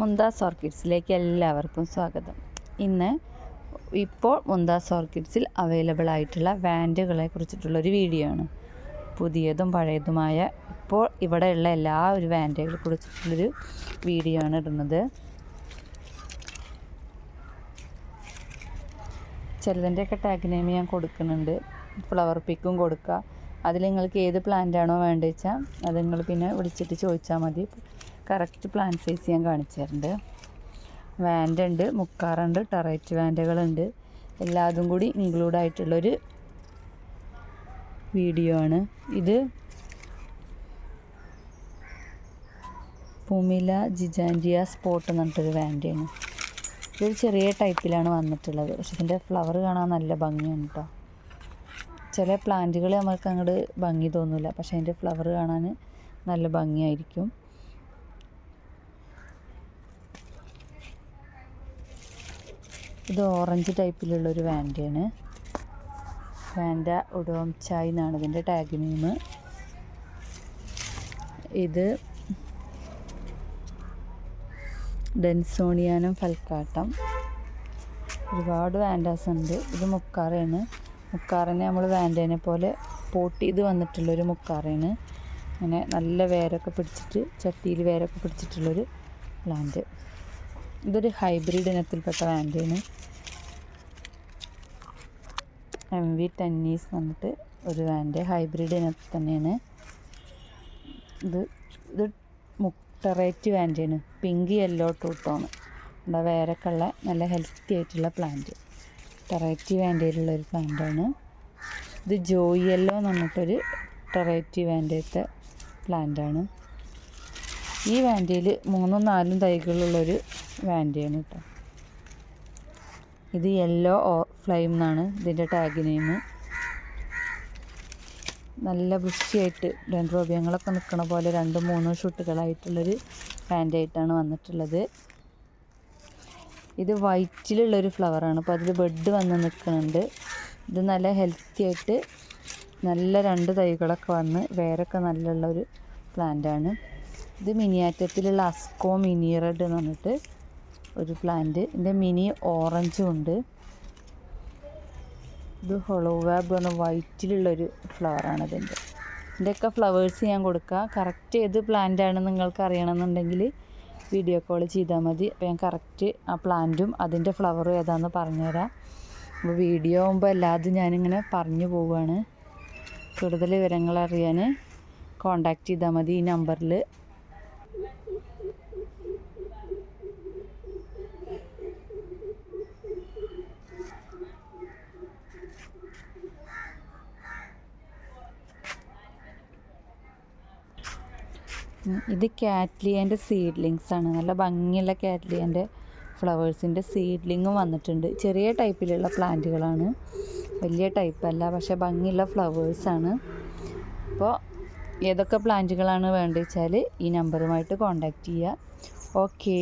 മുന്താസ് ഓർക്കിഡ്സിലേക്ക് എല്ലാവർക്കും സ്വാഗതം. ഇപ്പോൾ മുന്താസ് ഓർക്കിഡ്സിൽ അവൈലബിൾ ആയിട്ടുള്ള വാൻഡുകളെ കുറിച്ചിട്ടുള്ളൊരു വീഡിയോ ആണ്. പുതിയതും പഴയതുമായ ഇപ്പോൾ ഇവിടെയുള്ള എല്ലാ ഒരു വാൻഡുകളെ കുറിച്ചിട്ടുള്ളൊരു വീഡിയോ ആണ് ഇടുന്നത്. ചിലതിൻ്റെയൊക്കെ ടാഗ് നെയിം ഞാൻ കൊടുക്കുന്നുണ്ട്. ഫ്ലവർ പിക്കും കൊടുക്കുക. അതിൽ നിങ്ങൾക്ക് ഏത് പ്ലാന്റ് ആണോ വേണ്ടത് വെച്ചാൽ അത് നിങ്ങൾ പിന്നെ വിളിച്ചിട്ട് ചോദിച്ചാൽ മതി. കറക്റ്റ് പ്ലാന്റ് സൈസ് ഞാൻ കാണിച്ചു തരുന്നുണ്ട്. വാൻഡ് ഉണ്ട്, മുക്കാറുണ്ട്, ടെറൈറ്റ് വാൻഡുകളുണ്ട്. എല്ലാതും കൂടി ഇൻക്ലൂഡ് ആയിട്ടുള്ളൊരു വീഡിയോ ആണ് ഇത്. പുമില ജിജാൻഡിയ സ്പോട്ട് എന്ന് പറഞ്ഞിട്ടൊരു വാൻഡാണ്. ഇതൊരു ചെറിയ ടൈപ്പിലാണ് വന്നിട്ടുള്ളത്. പക്ഷെ ഇതിൻ്റെ ഫ്ലവർ കാണാൻ നല്ല ഭംഗിയാണ് കേട്ടോ. ചില പ്ലാന്റുകൾ നമുക്ക് അങ്ങോട്ട് ഭംഗി തോന്നില്ല, പക്ഷെ അതിൻ്റെ ഫ്ലവർ കാണാൻ നല്ല ഭംഗിയായിരിക്കും. ഇത് ഓറഞ്ച് ടൈപ്പിലുള്ളൊരു വാൻഡയാണ്. വാൻഡ ഉഡോംചായ് എന്നാണ് ഇതിൻ്റെ ടാഗ് നെയിം. ഇത് ഡെൻസോണിയാനം ഫൽക്കാട്ടം. ഒരുപാട് വാൻഡാസ് ഉണ്ട്. ഇത് മുക്കാറയാണ്. മുക്കാറിനെ നമ്മൾ വാൻഡേനെ പോലെ പോട്ട് ചെയ്ത് വന്നിട്ടുള്ളൊരു മുക്കാറയാണ്. അങ്ങനെ നല്ല വേരൊക്കെ പിടിച്ചിട്ട്, ചട്ടിയിൽ വേരൊക്കെ പിടിച്ചിട്ടുള്ളൊരു പ്ലാന്റ്. ഇതൊരു ഹൈബ്രിഡ് ഇനത്തിൽപ്പെട്ട വാൻഡയാണ്. MV ടെന്നീസ് എന്ന് പറഞ്ഞിട്ട് ഒരു വാൻഡ് ഹൈബ്രിഡ് ഇനത്തിൽ തന്നെയാണ്. ഇത് ടെറൈറ്റ് വാൻഡയാണ്. Pink yellow ടൂട്ടോണ്. ഇവിടെ വേരൊക്കെ ഉള്ള നല്ല ഹെൽത്തി ആയിട്ടുള്ള പ്ലാന്റ്. ടെറൈറ്റ് വാൻഡയിലുള്ളൊരു പ്ലാന്റാണ്. ഇത് ജോയി യെല്ലോ എന്ന് പറഞ്ഞിട്ടൊരു ടെറൈറ്റ് വാൻഡത്തെ പ്ലാന്റാണ്. ഈ വാൻഡയിൽ 3-4 തൈകളുള്ളൊരു വാൻഡയാണ് കേട്ടോ. ഇത് യെല്ലോ ഫ്ലെയിം എന്നാണ് ഇതിൻ്റെ ടാഗ് നെയിം. നല്ല ബുഷിയായിട്ട് ഡെൻഡ്രോബിയങ്ങളൊക്കെ നിൽക്കണ പോലെ 2-3 ഷൂട്ടുകളായിട്ടുള്ളൊരു വാൻഡായിട്ടാണ് വന്നിട്ടുള്ളത്. ഇത് വൈറ്റിലുള്ളൊരു ഫ്ലവറാണ്. അപ്പോൾ അതിൽ ബഡ് വന്ന് നിൽക്കുന്നുണ്ട്. ഇത് നല്ല ഹെൽത്തി ആയിട്ട് നല്ല 2 തൈകളൊക്കെ വന്ന് വേരൊക്കെ നല്ലുള്ളൊരു പ്ലാന്റാണ്. ഇത് മിനിയാറ്റത്തിലുള്ള അസ്കോ മിനി റെഡ് എന്ന് പറഞ്ഞിട്ട് ഒരു പ്ലാന്റ്. ഇതിൻ്റെ മിനി ഓറഞ്ചും ഉണ്ട്. ഇത് ഹൊളോവാബ് എന്ന വൈറ്റിലുള്ളൊരു ഫ്ലവറാണ് ഇതിൻ്റെയൊക്കെ ഫ്ലവേഴ്സ് ഞാൻ കൊടുക്കുക. കറക്റ്റ് ഏത് പ്ലാന്റാണ് നിങ്ങൾക്ക് അറിയണമെന്നുണ്ടെങ്കിൽ വീഡിയോ കോൾ ചെയ്താൽ മതി. അപ്പോൾ ഞാൻ കറക്റ്റ് ആ പ്ലാന്റും അതിൻ്റെ ഫ്ലവറും ഏതാണെന്ന് പറഞ്ഞുതരാം. അപ്പോൾ വീഡിയോ ആകുമ്പോൾ എല്ലാതും ഞാനിങ്ങനെ പറഞ്ഞു പോവുകയാണ്. കൂടുതൽ വിവരങ്ങൾ അറിയാൻ കോണ്ടാക്ട് ചെയ്താൽ മതി ഈ നമ്പറിൽ. ഇത് കാറ്റ്ലിയൻ്റെ സീഡ്ലിങ്സ് ആണ്. നല്ല ഭംഗിയുള്ള കാറ്റ്ലിയൻ്റെ ഫ്ലവേഴ്സിൻ്റെ സീഡ്ലിങ്ങും വന്നിട്ടുണ്ട്. ചെറിയ ടൈപ്പിലുള്ള പ്ലാന്റുകളാണ്, വലിയ ടൈപ്പല്ല, പക്ഷേ ഭംഗിയുള്ള ഫ്ലവേഴ്സാണ്. അപ്പോൾ ഏതൊക്കെ പ്ലാന്റുകളാണ് വേണ്ടത് വെച്ചാൽ ഈ നമ്പറുമായിട്ട് കോണ്ടാക്ട് ചെയ്യുക. ഓക്കേ.